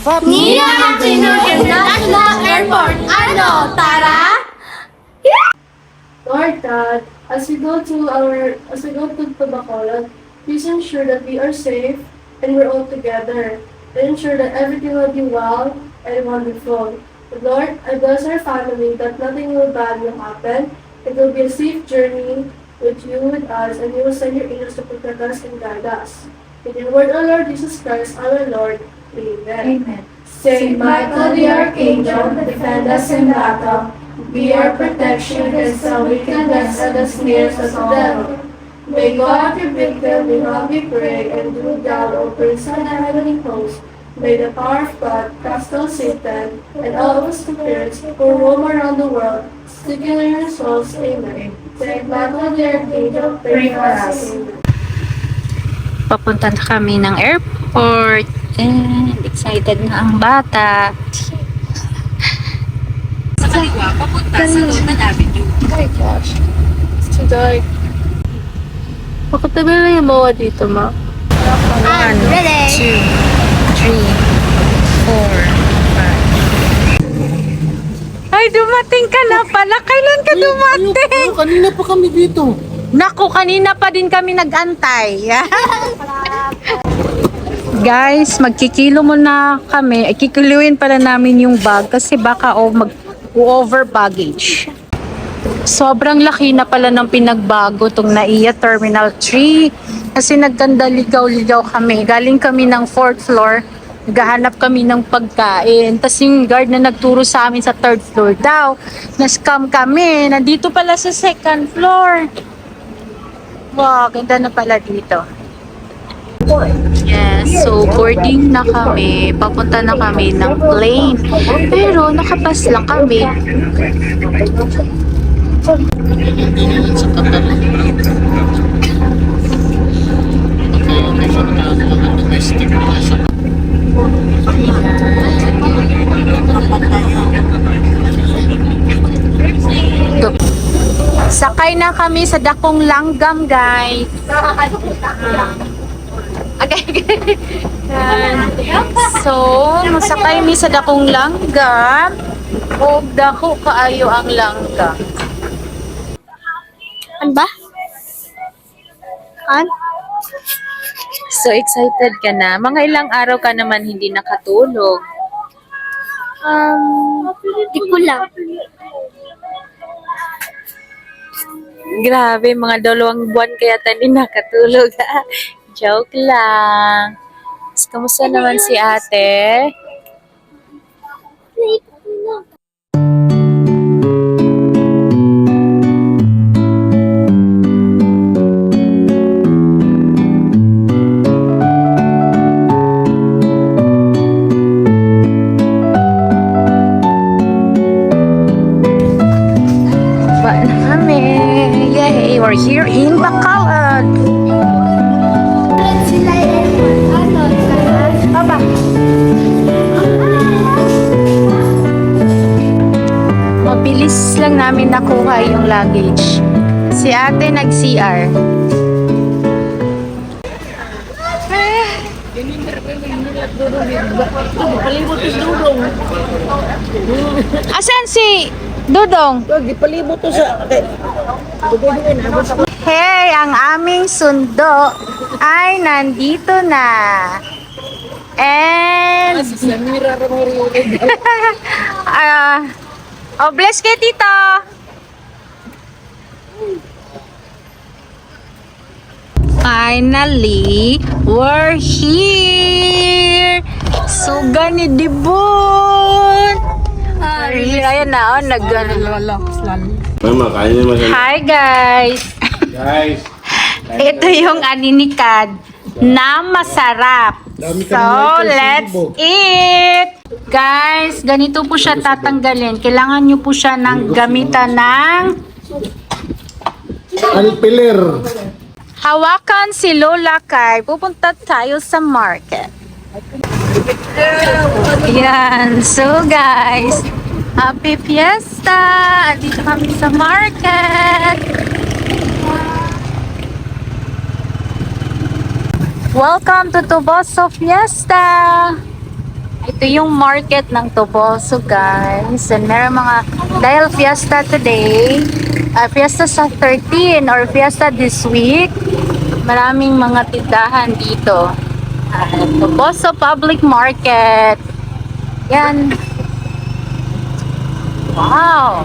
Nina Aquino International Airport. Ano, Tara? Lord God, as we go to Bacolod, please ensure that we are safe and we're all together. And ensure that everything will be well and wonderful. Lord, I bless our family that nothing bad will happen. It will be a safe journey with you, with us, and you will send your angels to protect us and guide us. In your word, O Lord Jesus Christ, our Lord. Amen. Amen. Saint Michael the Archangel, defend us in battle. Be our protection against the wickedness and the snares of the devil. May God rebuke them, we humbly pray, and do thou, O Prince of the heavenly host, may the power of God cast out Satan and all of his spirits who roam around the world, seeking their souls. Amen. Saint Michael the Archangel, pray for us. Amen. Papunta na kami ng airport. And excited na ang bata. Sa kaliwa, papunta sa Loonan Avenue. Oh my gosh. It's too dark. Makatabi lang yung bawa dito, ma. 1, 2, 3, 4, 5. Ay, dumating ka na pala. Kailan ka dumating? Kanina pa kami dito. Naku, kanina pa din kami nag-antay. Guys, magkikilo muna kami. Ay, kikiluin pala namin yung bag kasi baka mag-over baggage. Sobrang laki na pala ng pinagbago tong NAIA Terminal 3 kasi nagkanda ligaw-ligaw kami. Galing kami ng 4th floor, naghahanap kami ng pagkain. Tapos yung guard na nagturo sa amin sa 3rd floor daw, na-scam kami. Nandito pala sa 2nd floor. Wow, ganda na pala dito. Yes, so boarding na kami. Papunta na kami ng plane. Pero nakapas lang kami. Sakay na kami sa Dakong Langgam, guys. Okay. So, masakay mi sa Dakong Langgam. O dako kaayo ang langgam. Ano ba? An? So excited ka na. Mga ilang araw ka naman hindi nakatulog. Di ko lang. Grabe, mga 2 buwan kaya tayo nakatulog. Joke lang. Kamusta naman si ate? Yay! We're here in Bacolod. Sila airport. Ano, Tara? Baba. Mabilis lang namin nakuha yung luggage. Si ate nag-CR. Asan si Dudong? Gipalibot to sa... Hey, ang aming sundo ay nandito na. And bless kay tito. Finally, we're here. Suga ni Dibon. Ayan na, Mama, kain naman siya. Hi guys. Guys. Ito yung aninikad na masarap. So, let's eat! Guys, ganito po siya tatanggalin. Kailangan nyo po siya ng gamitan ng Alpiler. hawakan si Lola Kai. Pupunta tayo sa market. Yan. So, guys, happy fiesta! Dito kami sa market. Welcome to Tuboso Fiesta! Ito yung market ng Toboso, guys. And meron mga, dahil fiesta today, fiesta sa 13 or fiesta this week, maraming mga tindahan dito. Toboso Public Market. Yan. Wow!